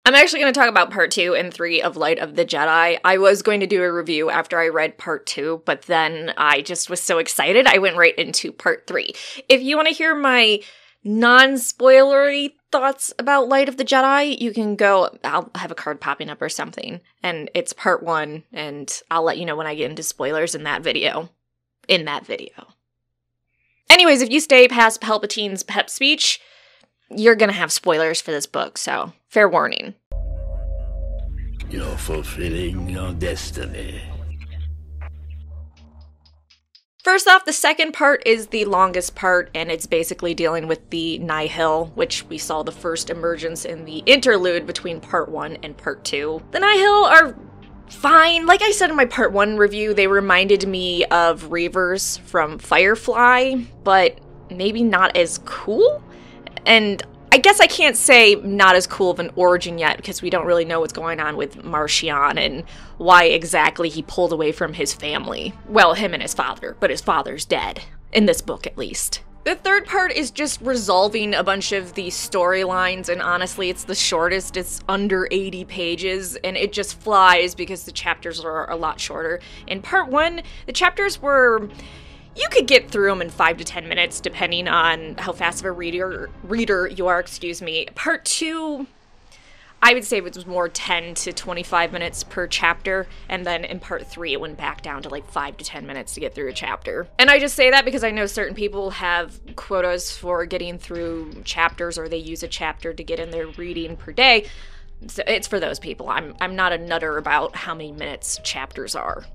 I'm actually going to talk about part 2 and 3 of Light of the Jedi. I was going to do a review after I read part 2, but then I just was so excited I went right into part 3. If you want to hear my non-spoilery thoughts about Light of the Jedi, you can go, I'll have a card popping up or something, and it's part 1, and I'll let you know when I get into spoilers in that video. Anyways, if you stay past Palpatine's pep speech, you're gonna have spoilers for this book, so fair warning. You're fulfilling your destiny. First off, the second part is the longest part, and it's basically dealing with the Nihil, which we saw the first emergence in the interlude between part 1 and part 2. The Nihil are fine. Like I said in my part 1 review, they reminded me of Reavers from Firefly, but maybe not as cool? And I guess I can't say not as cool of an origin yet, because we don't really know what's going on with Marchion and why exactly he pulled away from his family. Well, him and his father, but his father's dead. In this book, at least. The third part is just resolving a bunch of the storylines, and honestly, it's the shortest. It's under 80 pages, and it just flies because the chapters are a lot shorter. In part 1, the chapters were... you could get through them in 5 to 10 minutes, depending on how fast of a reader you are, Part 2, I would say it was more 10 to 25 minutes per chapter, and then in part 3, it went back down to like 5 to 10 minutes to get through a chapter. And I just say that because I know certain people have quotas for getting through chapters, or they use a chapter to get in their reading per day. So it's for those people. I'm not a nutter about how many minutes chapters are.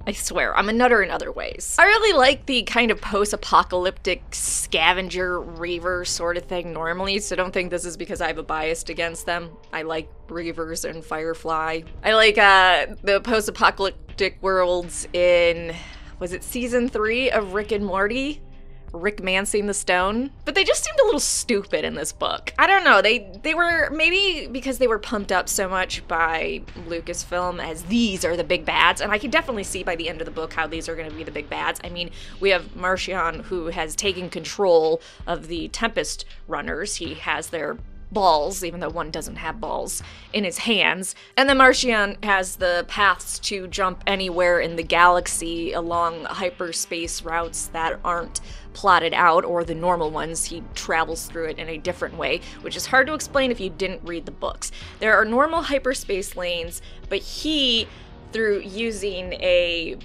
I swear, I'm a nutter in other ways. I really like the kind of post-apocalyptic scavenger reaver sort of thing normally, so don't think this is because I have a bias against them. I like Reavers and Firefly. I like the post-apocalyptic worlds in, was it season 3 of Rick and Morty? Rick Mancing the Stone, but they just seemed a little stupid in this book. I don't know, they were, maybe because they were pumped up so much by Lucasfilm as these are the big bads, and I can definitely see by the end of the book how these are going to be the big bads. I mean, we have Marchion, who has taken control of the Tempest Runners. He has their balls, even though one doesn't have balls, in his hands. And then Marchion has the paths to jump anywhere in the galaxy along hyperspace routes that aren't plotted out, or the normal ones. He travels through it in a different way, which is hard to explain if you didn't read the books. There are normal hyperspace lanes, but he, through using a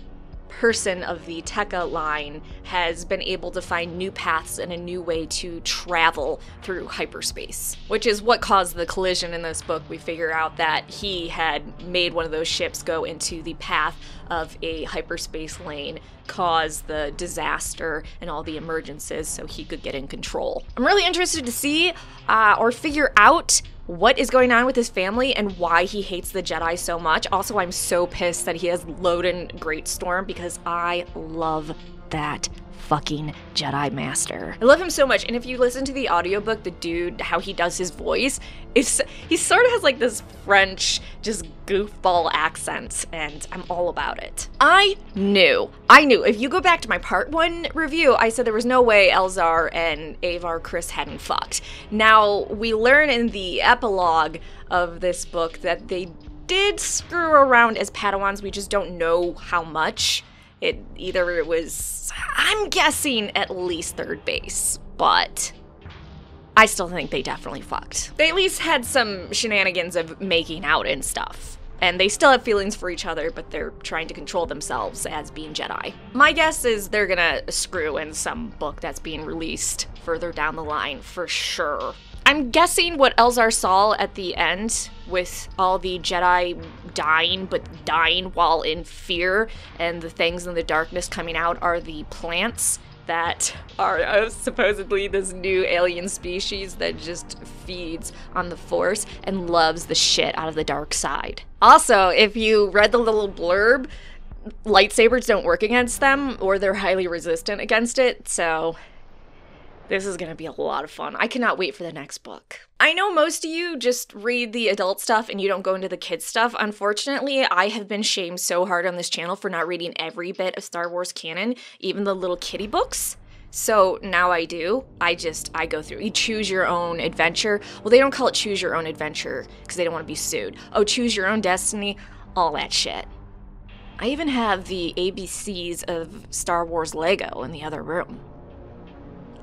person of the Tekka line, has been able to find new paths and a new way to travel through hyperspace, which is what caused the collision in this book. We figure out that he had made one of those ships go into the path of a hyperspace lane, cause the disaster and all the emergencies so he could get in control. I'm really interested to see or figure out what is going on with his family and why he hates the Jedi so much. Also, I'm so pissed that he has Loden Greatstorm because I love that fucking Jedi Master. I love him so much, and if you listen to the audiobook, the dude, how he does his voice, he sort of has like this French, just goofball accent, and I'm all about it. I knew, if you go back to my part 1 review, I said there was no way Elzar and Avar Kriss hadn't fucked. Now, we learn in the epilogue of this book that they did screw around as Padawans, we just don't know how much. It was, I'm guessing, at least third base, but I still think they definitely fucked. They at least had some shenanigans of making out and stuff. And they still have feelings for each other, but they're trying to control themselves as being Jedi. My guess is they're gonna screw in some book that's being released further down the line, for sure. I'm guessing what Elzar saw at the end, with all the Jedi dying, but dying while in fear, and the things in the darkness coming out, are the plants that are supposedly this new alien species that just feeds on the Force and loves the shit out of the dark side. Also, if you read the little blurb, lightsabers don't work against them, or they're highly resistant against it, so this is gonna be a lot of fun. I cannot wait for the next book. I know most of you just read the adult stuff and you don't go into the kids stuff. Unfortunately, I have been shamed so hard on this channel for not reading every bit of Star Wars canon, even the little kiddie books. So now I do. I go through. You choose your own adventure. Well, they don't call it choose your own adventure because they don't want to be sued. Oh, choose your own destiny. All that shit. I even have the ABCs of Star Wars Lego in the other room.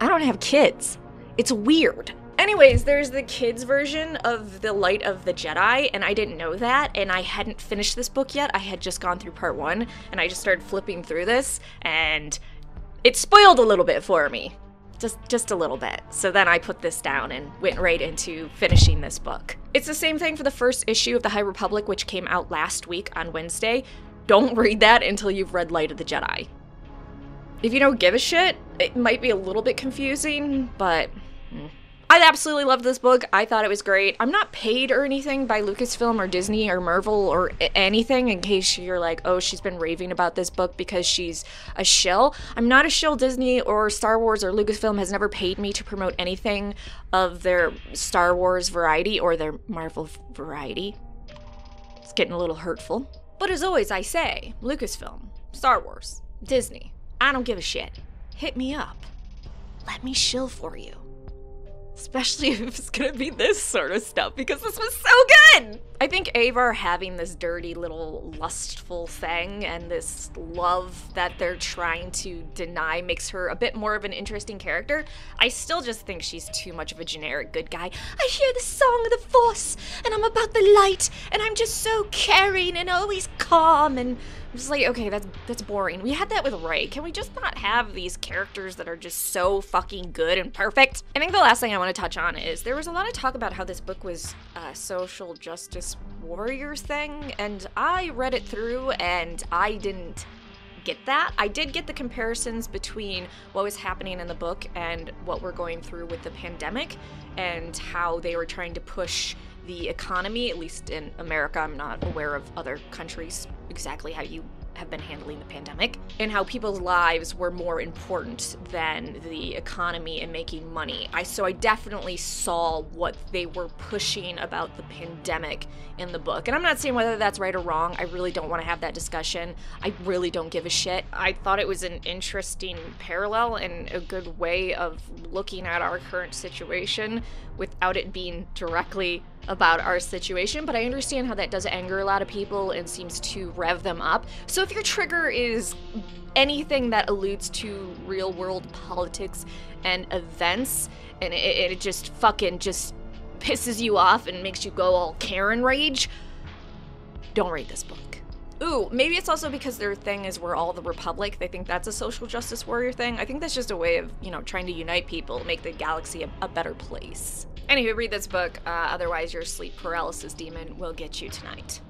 I don't have kids. It's weird. Anyways, there's the kids version of The Light of the Jedi, and I didn't know that, and I hadn't finished this book yet. I had just gone through part 1, and I just started flipping through this, and it spoiled a little bit for me. Just a little bit. So then I put this down and went right into finishing this book. It's the same thing for the first issue of The High Republic, which came out last week on Wednesday. Don't read that until you've read Light of the Jedi. If you don't give a shit, it might be a little bit confusing, but I absolutely loved this book. I thought it was great. I'm not paid or anything by Lucasfilm or Disney or Marvel or anything, in case you're like, oh, she's been raving about this book because she's a shill. I'm not a shill. Disney or Star Wars or Lucasfilm has never paid me to promote anything of their Star Wars variety or their Marvel variety. It's getting a little hurtful. But as always I say, Lucasfilm, Star Wars, Disney, I don't give a shit. Hit me up. Let me shill for you. Especially if it's gonna be this sort of stuff, because this was so good! I think Avar having this dirty little lustful thing and this love that they're trying to deny makes her a bit more of an interesting character. I still just think she's too much of a generic good guy. I hear the song of the Force, and I'm about the light, and I'm just so caring and always calm, and I'm just like, okay, that's boring. We had that with Rey. Can we just not have these characters that are just so fucking good and perfect? I think the last thing I want to touch on is there was a lot of talk about how this book was a social justice warrior thing, and I read it through and I didn't get that. I did get the comparisons between what was happening in the book and what we're going through with the pandemic and how they were trying to push the economy, at least in America. I'm not aware of other countries exactly how you have been handling the pandemic, and how people's lives were more important than the economy and making money. So I definitely saw what they were pushing about the pandemic in the book. And I'm not saying whether that's right or wrong. I really don't want to have that discussion. I really don't give a shit. I thought it was an interesting parallel and a good way of looking at our current situation without it being directly about our situation, but I understand how that does anger a lot of people and seems to rev them up. So if your trigger is anything that alludes to real world politics and events, and it just fucking just pisses you off and makes you go all Karen rage, don't read this book. Ooh, maybe it's also because their thing is we're all the Republic. They think that's a social justice warrior thing. I think that's just a way of, trying to unite people, make the galaxy a better place. Anywho, read this book, otherwise your sleep paralysis demon will get you tonight.